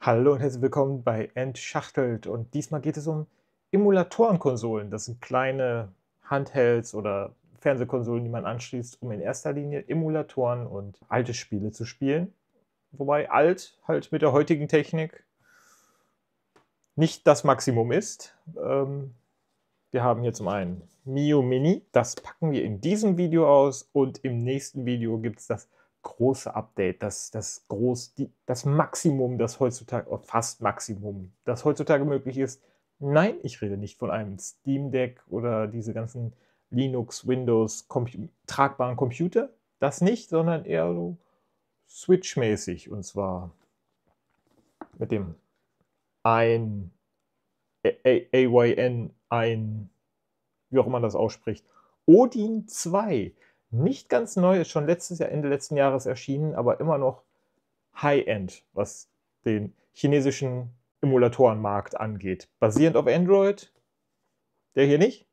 Hallo und herzlich willkommen bei Entschachtelt und diesmal geht es um Emulatorenkonsolen. Das sind kleine Handhelds oder Fernsehkonsolen, die man anschließt, um in erster Linie Emulatoren und alte Spiele zu spielen. Wobei alt halt mit der heutigen Technik nicht das Maximum ist. Wir haben hier zum einen Mio Mini, das packen wir in diesem Video aus und im nächsten Video gibt es das große Update, das Maximum, das heutzutage, oh, fast Maximum, das heutzutage möglich ist. Nein, ich rede nicht von einem Steam Deck oder diese ganzen Linux, Windows, tragbaren Computer. Das nicht, sondern eher so Switch-mäßig. Und zwar mit dem ein AYN, wie auch immer das ausspricht. Odin 2. Nicht ganz neu, ist schon letztes Jahr, Ende letzten Jahres erschienen, aber immer noch High-End, was den chinesischen Emulatorenmarkt angeht. Basierend auf Android, der hier nicht.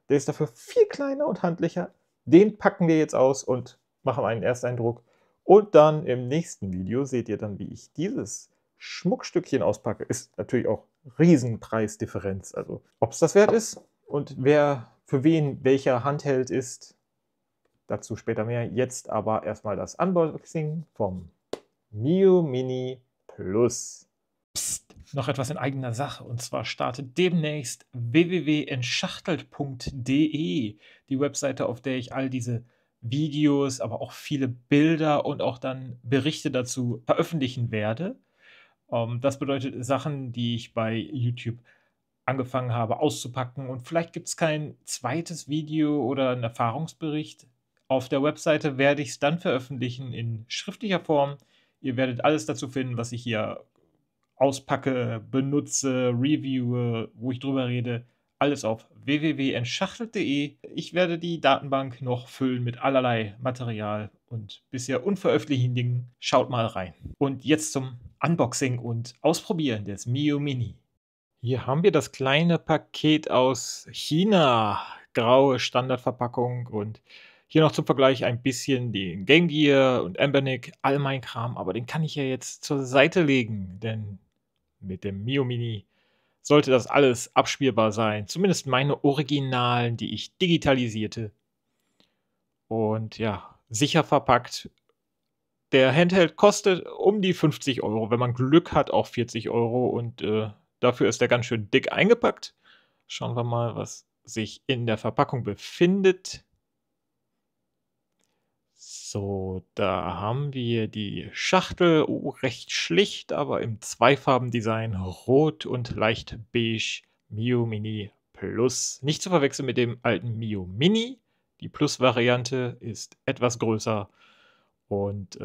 Der ist dafür viel kleiner und handlicher. Den packen wir jetzt aus und machen einen Ersteindruck. Und dann im nächsten Video seht ihr dann, wie ich dieses Schmuckstückchen auspacke. Ist natürlich auch Riesenpreisdifferenz. Also ob es das wert ist und wer für wen welcher Handheld ist, dazu später mehr. Jetzt aber erstmal das Unboxing vom Mio Mini Plus. Psst, noch etwas in eigener Sache. Und zwar startet demnächst www.entschachtelt.de, die Webseite, auf der ich all diese Videos, aber auch viele Bilder und auch dann Berichte dazu veröffentlichen werde. Das bedeutet Sachen, die ich bei YouTube angefangen habe auszupacken. Und vielleicht gibt es kein zweites Video oder einen Erfahrungsbericht. Auf der Webseite werde ich es dann veröffentlichen in schriftlicher Form. Ihr werdet alles dazu finden, was ich hier auspacke, benutze, reviewe, wo ich drüber rede. Alles auf www.entschachtelt.de. Ich werde die Datenbank noch füllen mit allerlei Material und bisher unveröffentlichten Dingen. Schaut mal rein. Und jetzt zum Unboxing und Ausprobieren des Mio Mini. Hier haben wir das kleine Paket aus China. Graue Standardverpackung und hier noch zum Vergleich ein bisschen den Game Gear und Embernic, all mein Kram, aber den kann ich ja jetzt zur Seite legen, denn mit dem Mio Mini sollte das alles abspielbar sein. Zumindest meine Originalen, die ich digitalisierte. Und ja, sicher verpackt. Der Handheld kostet um die 50 Euro, wenn man Glück hat auch 40 Euro und dafür ist er ganz schön dick eingepackt. Schauen wir mal, was sich in der Verpackung befindet. So, da haben wir die Schachtel, oh, recht schlicht, aber im Zweifarbendesign, rot und leicht beige, Mio Mini Plus. Nicht zu verwechseln mit dem alten Mio Mini. Die Plus-Variante ist etwas größer und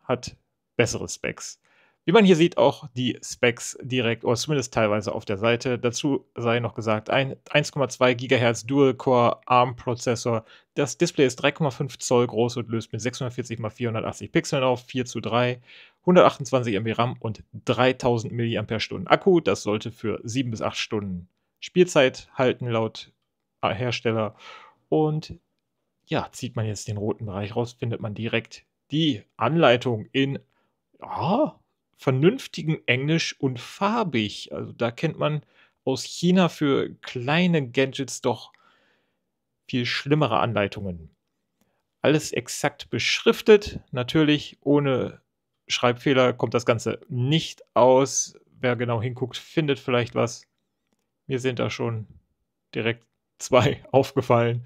hat bessere Specs. Wie man hier sieht, auch die Specs direkt oder zumindest teilweise auf der Seite. Dazu sei noch gesagt, ein 1,2 GHz Dual-Core ARM-Prozessor. Das Display ist 3,5 Zoll groß und löst mit 640 x 480 Pixeln auf, 4:3, 128 MB RAM und 3000 mAh Akku. Das sollte für 7 bis 8 Stunden Spielzeit halten, laut Hersteller. Und ja, zieht man jetzt den roten Bereich raus, findet man direkt die Anleitung in, ja, vernünftigem Englisch und farbig. Also, da kennt man aus China für kleine Gadgets doch viel schlimmere Anleitungen. Alles exakt beschriftet. Natürlich ohne Schreibfehler kommt das Ganze nicht aus. Wer genau hinguckt, findet vielleicht was. Mir sind da schon direkt 2 aufgefallen.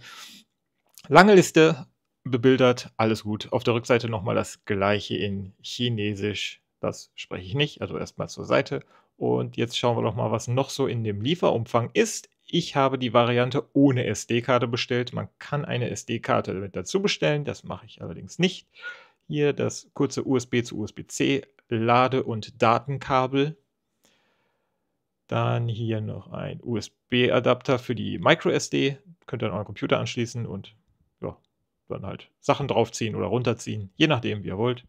Lange Liste, bebildert, alles gut. Auf der Rückseite nochmal das Gleiche in Chinesisch. Das spreche ich nicht, also erstmal zur Seite. Und jetzt schauen wir doch mal, was noch so in dem Lieferumfang ist. Ich habe die Variante ohne SD-Karte bestellt. Man kann eine SD-Karte mit dazu bestellen, das mache ich allerdings nicht. Hier das kurze USB zu USB-C Lade- und Datenkabel. Dann hier noch ein USB-Adapter für die MicroSD. Könnt ihr an euren Computer anschließen und ja, dann halt Sachen draufziehen oder runterziehen, je nachdem, wie ihr wollt.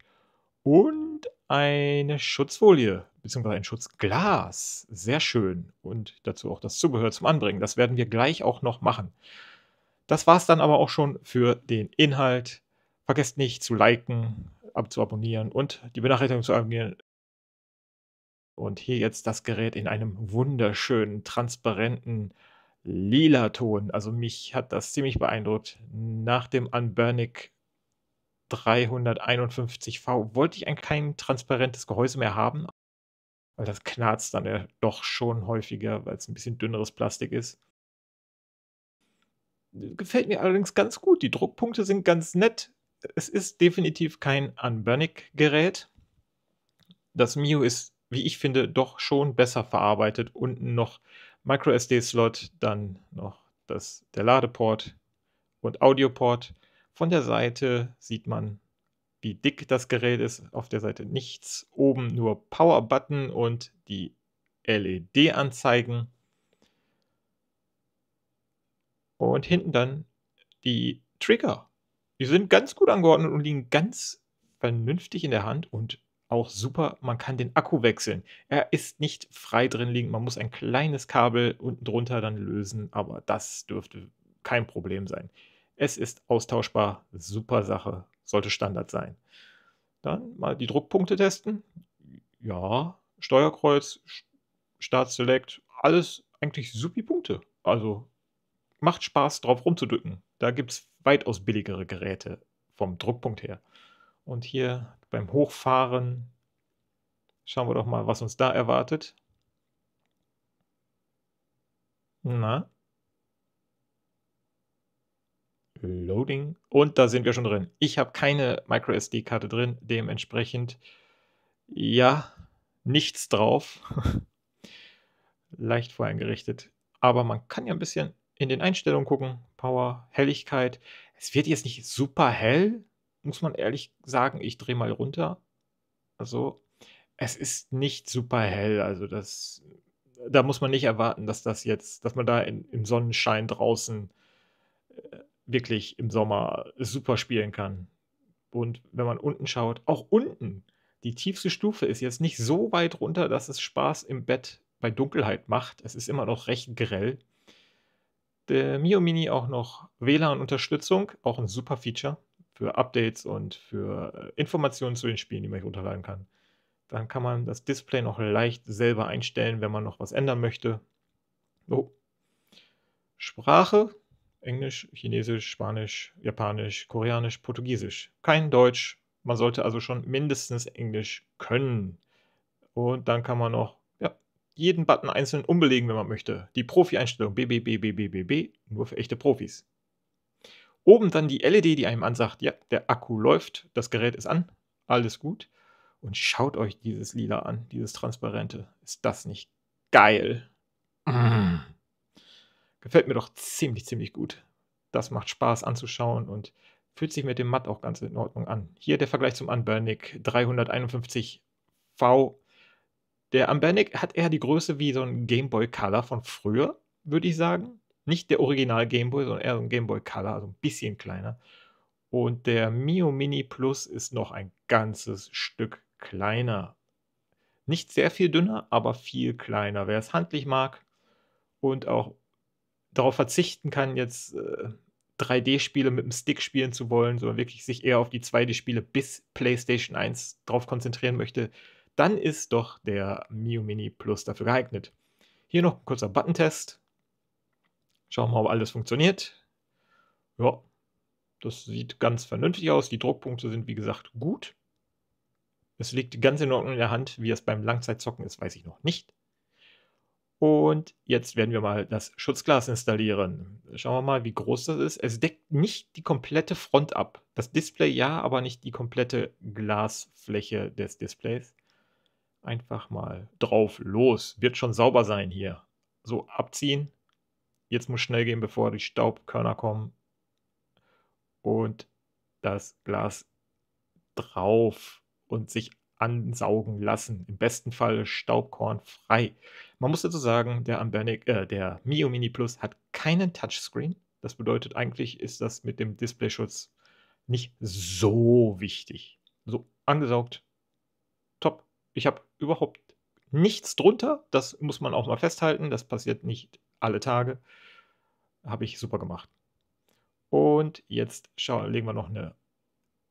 Und eine Schutzfolie, beziehungsweise ein Schutzglas. Sehr schön. Und dazu auch das Zubehör zum Anbringen. Das werden wir gleich auch noch machen. Das war es dann aber auch schon für den Inhalt. Vergesst nicht zu liken, zu abonnieren und die Benachrichtigung zu abonnieren, Und hier jetzt das Gerät in einem wunderschönen, transparenten Lila-Ton. Also, mich hat das ziemlich beeindruckt. Nach dem Unbernic 351V wollte ich eigentlich kein transparentes Gehäuse mehr haben, weil das knarzt dann ja doch schon häufiger, weil es ein bisschen dünneres Plastik ist. Gefällt mir allerdings ganz gut. Die Druckpunkte sind ganz nett. Es ist definitiv kein Unbernic-Gerät. Das Mio ist, wie ich finde, doch schon besser verarbeitet. Unten noch MicroSD-Slot, dann noch der Ladeport und Audioport. Von der Seite sieht man, wie dick das Gerät ist. Auf der Seite nichts. Oben nur Power-Button und die LED-Anzeigen. Und hinten dann die Trigger. Die sind ganz gut angeordnet und liegen ganz vernünftig in der Hand und auch super, man kann den Akku wechseln. Er ist nicht frei drin liegen, man muss ein kleines Kabel unten drunter dann lösen, aber das dürfte kein Problem sein. Es ist austauschbar, super Sache, sollte Standard sein. Dann mal die Druckpunkte testen. Ja, Steuerkreuz, Start Select, alles eigentlich supi Punkte. Also macht Spaß, drauf rumzudrücken. Da gibt es weitaus billigere Geräte vom Druckpunkt her. Und hier beim Hochfahren schauen wir doch mal, was uns da erwartet. Na? Loading. Und da sind wir schon drin. Ich habe keine MicroSD-Karte drin, dementsprechend ja, nichts drauf. Leicht voreingerichtet. Aber man kann ja ein bisschen in den Einstellungen gucken. Power, Helligkeit. Es wird jetzt nicht super hell, muss man ehrlich sagen. Ich drehe mal runter. Also, es ist nicht super hell. Also, da muss man nicht erwarten, dass man da im Sonnenschein draußen wirklich im Sommer super spielen kann. Und wenn man unten schaut, auch unten, die tiefste Stufe ist jetzt nicht so weit runter, dass es Spaß im Bett bei Dunkelheit macht. Es ist immer noch recht grell. Der Mio Mini auch noch WLAN-Unterstützung, auch ein super Feature für Updates und für Informationen zu den Spielen, die man runterladen kann. Dann kann man das Display noch leicht selber einstellen, wenn man noch was ändern möchte. Oh. Sprache: Englisch, Chinesisch, Spanisch, Japanisch, Koreanisch, Portugiesisch. Kein Deutsch. Man sollte also schon mindestens Englisch können. Und dann kann man noch, ja, jeden Button einzeln umbelegen, wenn man möchte. Die Profi-Einstellung BBBBBBB, nur für echte Profis. Oben dann die LED, die einem ansagt, ja, der Akku läuft, das Gerät ist an, alles gut. Und schaut euch dieses Lila an, dieses Transparente. Ist das nicht geil? Mm. Gefällt mir doch ziemlich, ziemlich gut. Das macht Spaß anzuschauen und fühlt sich mit dem Matt auch ganz in Ordnung an. Hier der Vergleich zum Unbernic 351V. Der Unbernic hat eher die Größe wie so ein Game Boy Color von früher, würde ich sagen. Nicht der Original Game Boy, sondern eher so ein Game Boy Color, also ein bisschen kleiner. Und der Mio Mini Plus ist noch ein ganzes Stück kleiner. Nicht sehr viel dünner, aber viel kleiner. Wer es handlich mag und auch darauf verzichten kann, jetzt 3D-Spiele mit dem Stick spielen zu wollen, sondern wirklich sich eher auf die 2D-Spiele bis PlayStation 1 drauf konzentrieren möchte, dann ist doch der Mio Mini Plus dafür geeignet. Hier noch ein kurzer Buttentest. Schauen wir mal, ob alles funktioniert. Ja, das sieht ganz vernünftig aus. Die Druckpunkte sind, wie gesagt, gut. Es liegt ganz in Ordnung in der Hand. Wie es beim Langzeitzocken ist, weiß ich noch nicht. Und jetzt werden wir mal das Schutzglas installieren. Schauen wir mal, wie groß das ist. Es deckt nicht die komplette Front ab. Das Display ja, aber nicht die komplette Glasfläche des Displays. Einfach mal drauf los. Wird schon sauber sein hier. So, abziehen. Jetzt muss schnell gehen, bevor die Staubkörner kommen. Und das Glas drauf und sich ansaugen lassen. Im besten Fall staubkornfrei. Man muss dazu sagen, der Mio Mini Plus hat keinen Touchscreen. Das bedeutet, eigentlich ist das mit dem Displayschutz nicht so wichtig. So, angesaugt, top. Ich habe überhaupt nichts drunter. Das muss man auch mal festhalten. Das passiert nicht alle Tage. Habe ich super gemacht. Und jetzt legen wir noch eine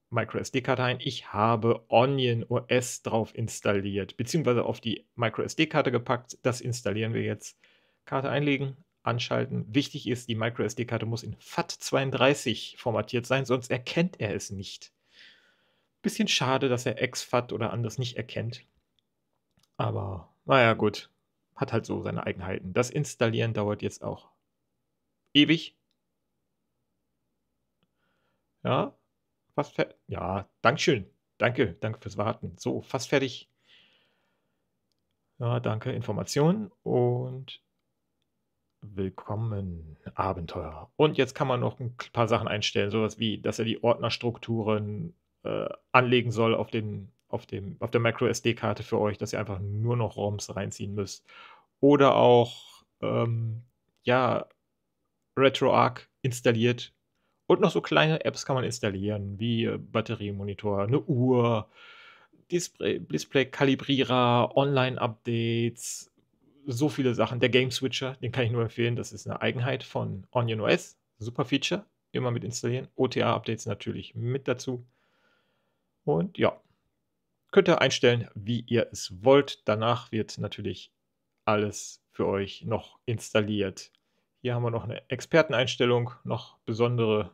MicroSD-Karte ein. Ich habe Onion OS drauf installiert, beziehungsweise auf die MicroSD-Karte gepackt. Das installieren wir jetzt. Karte einlegen, anschalten. Wichtig ist, die MicroSD-Karte muss in FAT32 formatiert sein, sonst erkennt er es nicht. Bisschen schade, dass er exFAT oder anders nicht erkennt. Aber naja, gut. Hat halt so seine Eigenheiten. Das Installieren dauert jetzt auch ewig. Ja, fast fertig. Ja, Dankeschön. Danke fürs Warten. So, fast fertig. Ja, danke, Informationen und willkommen, Abenteurer. Und jetzt kann man noch ein paar Sachen einstellen, sowas wie, dass er die Ordnerstrukturen anlegen soll auf der MicroSD-Karte für euch, dass ihr einfach nur noch ROMs reinziehen müsst. Oder auch, ja, RetroArch installiert. Und noch so kleine Apps kann man installieren, wie Batteriemonitor, eine Uhr, Display-Kalibrierer, Online-Updates, so viele Sachen. Der Game Switcher, den kann ich nur empfehlen. Das ist eine Eigenheit von Onion OS. Super Feature, immer mit installieren. OTA-Updates natürlich mit dazu. Und ja, könnt ihr einstellen, wie ihr es wollt. Danach wird natürlich alles für euch noch installiert. Hier haben wir noch eine Experteneinstellung, noch besondere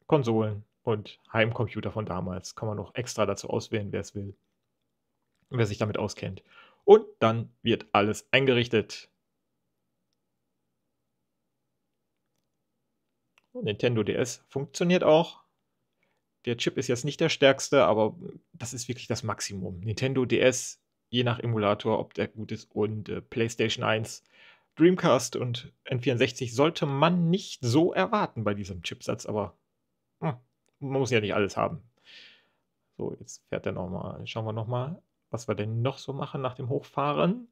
Konsolen und Heimcomputer von damals. Kann man noch extra dazu auswählen, wer es will, wer sich damit auskennt. Und dann wird alles eingerichtet. Nintendo DS funktioniert auch. Der Chip ist jetzt nicht der stärkste, aber das ist wirklich das Maximum. Nintendo DS, je nach Emulator, ob der gut ist, und PlayStation 1, Dreamcast und N64 sollte man nicht so erwarten bei diesem Chipsatz, aber man muss ja nicht alles haben. So, jetzt fährt er nochmal. Schauen wir nochmal, was wir denn noch so machen nach dem Hochfahren.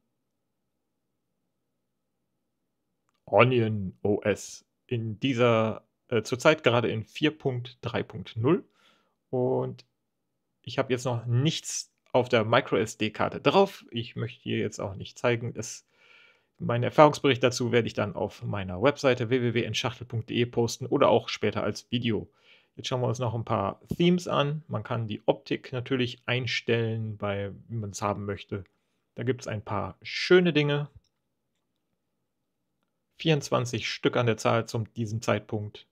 Onion OS in dieser zurzeit gerade in 4.3.0 und ich habe jetzt noch nichts auf der MicroSD-Karte drauf. Ich möchte hier jetzt auch nicht zeigen. Meinen Erfahrungsbericht dazu werde ich dann auf meiner Webseite www.entschachtel.de posten oder auch später als Video. Jetzt schauen wir uns noch ein paar Themes an. Man kann die Optik natürlich einstellen, wie man es haben möchte. Da gibt es ein paar schöne Dinge. 24 Stück an der Zahl zu diesem Zeitpunkt.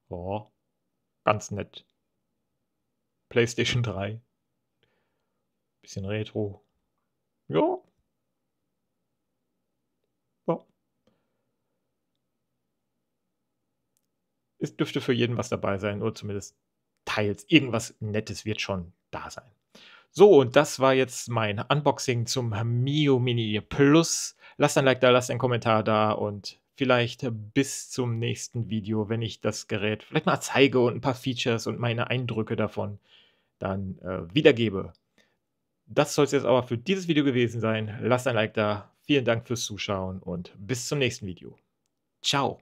Oh, ganz nett. PlayStation 3. Bisschen Retro. Ja. Ja. Es dürfte für jeden was dabei sein, oder zumindest teils. Irgendwas Nettes wird schon da sein. So, und das war jetzt mein Unboxing zum Mio Mini Plus. Lasst ein Like da, lasst einen Kommentar da und vielleicht bis zum nächsten Video, wenn ich das Gerät vielleicht mal zeige und ein paar Features und meine Eindrücke davon dann wiedergebe. Das soll es jetzt aber für dieses Video gewesen sein. Lasst ein Like da. Vielen Dank fürs Zuschauen und bis zum nächsten Video. Ciao.